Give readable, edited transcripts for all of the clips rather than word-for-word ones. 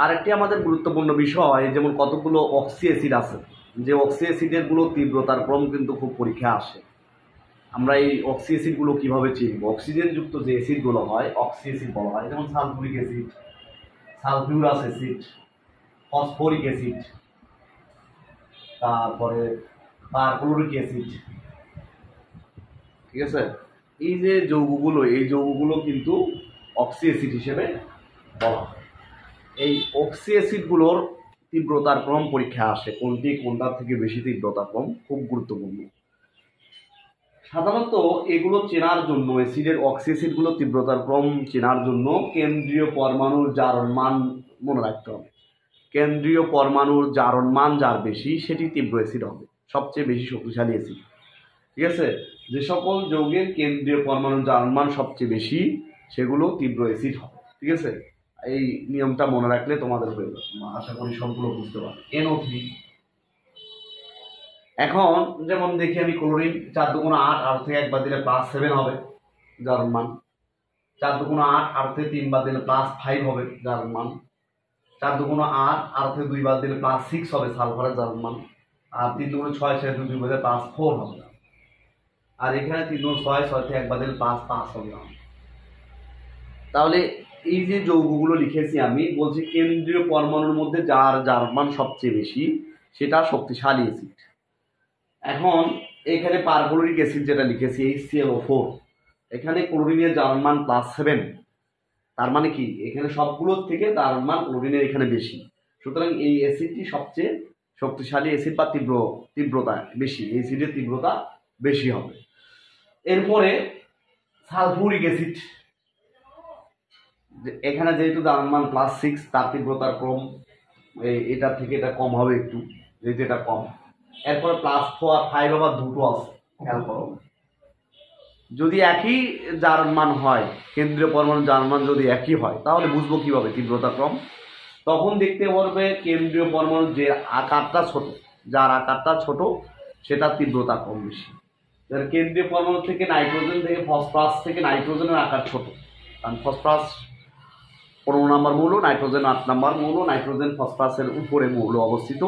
আরেকটি আমাদের গুরুত্বপূর্ণ বিষয়, যেমন কতগুলো অক্সি অ্যাসিড আছে, যে অক্সি অ্যাসিডেরগুলো তীব্রতার ক্রম কিন্তু খুব পরীক্ষা আসে। আমরা এই অক্সি অ্যাসিডগুলো কীভাবে চিনব? অক্সিজেনযুক্ত যে অ্যাসিডগুলো হয় অক্সি অ্যাসিড বলা হয়, যেমন sulphuric acid, sulphurous acid, phosphoric acid, তারপরে পারক্লোরিক অ্যাসিড। ঠিক আছে, এই যে যৌগগুলো, এই যৌগগুলো কিন্তু অক্সি অ্যাসিড হিসেবে বলা হয়। এই অক্সি অ্যাসিডগুলোর তীব্রতার ক্রম পরীক্ষা আসে, কোনটার থেকে বেশি তীব্রতার ক্রম, খুব গুরুত্বপূর্ণ। সাধারণত এগুলো চেনার জন্য, অ্যাসিডের অক্সি অ্যাসিডগুলো তীব্রতার ক্রম চেনার জন্য কেন্দ্রীয় পরমাণুর জারণ মান মনে রাখতে হবে। কেন্দ্রীয় পরমাণুর জারণ মান যার বেশি সেটি তীব্র অ্যাসিড হবে, সবচেয়ে বেশি শক্তিশালী অ্যাসিড। ঠিক আছে, যে সকল যৌগের কেন্দ্রীয় পরমাণুর জারণ মান সবচেয়ে বেশি সেগুলো তীব্র অ্যাসিড হবে। ঠিক আছে, এই নিয়মটা মনে রাখলে তোমাদের হয়ে যাবে, আশা করি সবগুলো বুঝতে পারবে। NO3। এখন যেমন দেখি আমি ক্লোরিন 4 × 8, 8 থেকে 1 বাদ দিলে +7 হবে জারণ মান। 4 × 8, 8 থেকে 3 বাদ দিলে +5 হবে জারণ মান। 4 × 8, 8 থেকে 2 বাদ দিলে +6 হবে সালফারের জারণ মান। আর 3 × 6, 6 থেকে 2 বাদ দিলে +4 হবে। আর এখানে 3 × 6, 6 থেকে 1 বাদ দিলে +5 হবে। তাহলে এই যে যৌগগুলো লিখেছি আমি, বলছি কেন্দ্রীয় পরমাণুর মধ্যে যার জারণ মান সবচেয়ে বেশি সেটা শক্তিশালী অ্যাসিড। এখন এখানে পারক্লোরিক অ্যাসিড যেটা লিখেছি HClO4, এখানে ক্লোরিনের জারণ মান +7। তার মানে কি, এখানে সবগুলোর থেকে জারণ মান ক্লোরিনের এখানে বেশি, সুতরাং এই অ্যাসিডটি সবচেয়ে শক্তিশালী অ্যাসিড বা তীব্রতা বেশি, অ্যাসিডের তীব্রতা বেশি হবে। এরপরে সালফুরিক অ্যাসিড, এখানে যেহেতু জারণ মান +6, তার তীব্রতার ক্রম এটার থেকে এটা কম হবে একটু, যেহেতু এটা কম। এরপরে +4, 5 আবার দুটো আছে, খেয়াল করো। যদি একই জারণ মান হয়, কেন্দ্রীয় পরমাণুর জারণ মান যদি একই হয়, তাহলে বুঝবো কিভাবে তীব্রতা ক্রম? তখন দেখতে পারবে কেন্দ্রীয় পরমাণুর যে আকারটা ছোট, যার আকারটা ছোট সেটার তীব্রতা কম বেশি। কেন্দ্রীয় পরমাণু থেকে নাইট্রোজেন থেকে ফসফরাস থেকে নাইট্রোজেনের আকার ছোট, কারণ ফসফরাস 15 নম্বর মৌল, নাইট্রোজেন 8 নম্বর মৌল। নাইট্রোজেন ফসফরাসের উপরে মৌল অবস্থিত,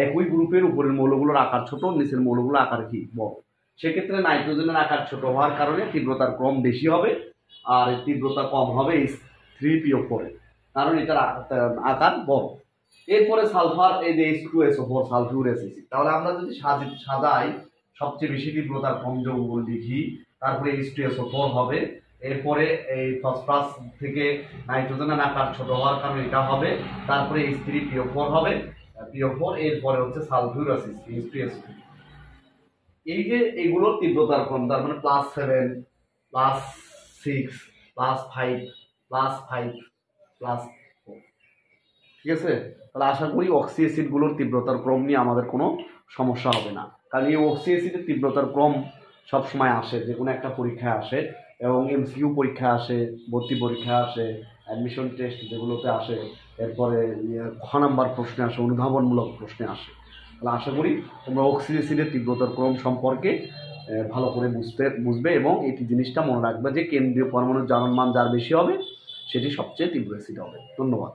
একই গ্রুপের উপরের মৌলগুলোর আকার ছোট, নিচের মৌলগুলোর আকার কি বড়। সেক্ষেত্রে নাইট্রোজেনের আকার ছোট হওয়ার কারণে তীব্রতার ক্রম বেশি হবে, আর তীব্রতা কম হবে H3PO4, কারণ এটার আকার বড়। এরপরে সালফার, এই যে H2SO4, সালফিউরাস অ্যাসিড। তাহলে আমরা যদি সাজাই, সবচেয়ে বেশি তীব্রতার কম যৌগ লিখি, তারপরে H2SO4 হবে। এরপরে এই ফসফরাস থেকে নাইট্রোজেনের আকার ছোট হওয়ার কারণে এটা হবে, তারপরে H3PO4 হবে, PO4। এরপরে হচ্ছে সালফিউরাস অ্যাসিড, H2SO4। এই যে এগুলোর তীব্রতার ক্রম, তার মানে +7, +6, +5, +5, +4। ঠিক আছে, তাহলে আশা করি অক্সি অ্যাসিডগুলোর তীব্রতার ক্রম নিয়ে আমাদের কোনো সমস্যা হবে না, কারণ এই অক্সি অ্যাসিডের তীব্রতার ক্রম সবসময় আসে, যে কোনো একটা পরীক্ষায় আসে, এবং MCQ পরীক্ষা আসে, ভর্তি পরীক্ষা আসে, অ্যাডমিশন টেস্ট যেগুলোতে আসে, এরপরে খ নাম্বার প্রশ্নে আসে, অনুধাবনমূলক প্রশ্নে আসে। তাহলে আশা করি তোমরা অক্সি অ্যাসিডের তীব্রতার ক্রম সম্পর্কে ভালো করে বুঝবে এবং এই জিনিসটা মনে রাখবে যে কেন্দ্রীয় পরমাণুর জারণ মান যার বেশি হবে সেটি সবচেয়ে তীব্র অ্যাসিড হবে। ধন্যবাদ।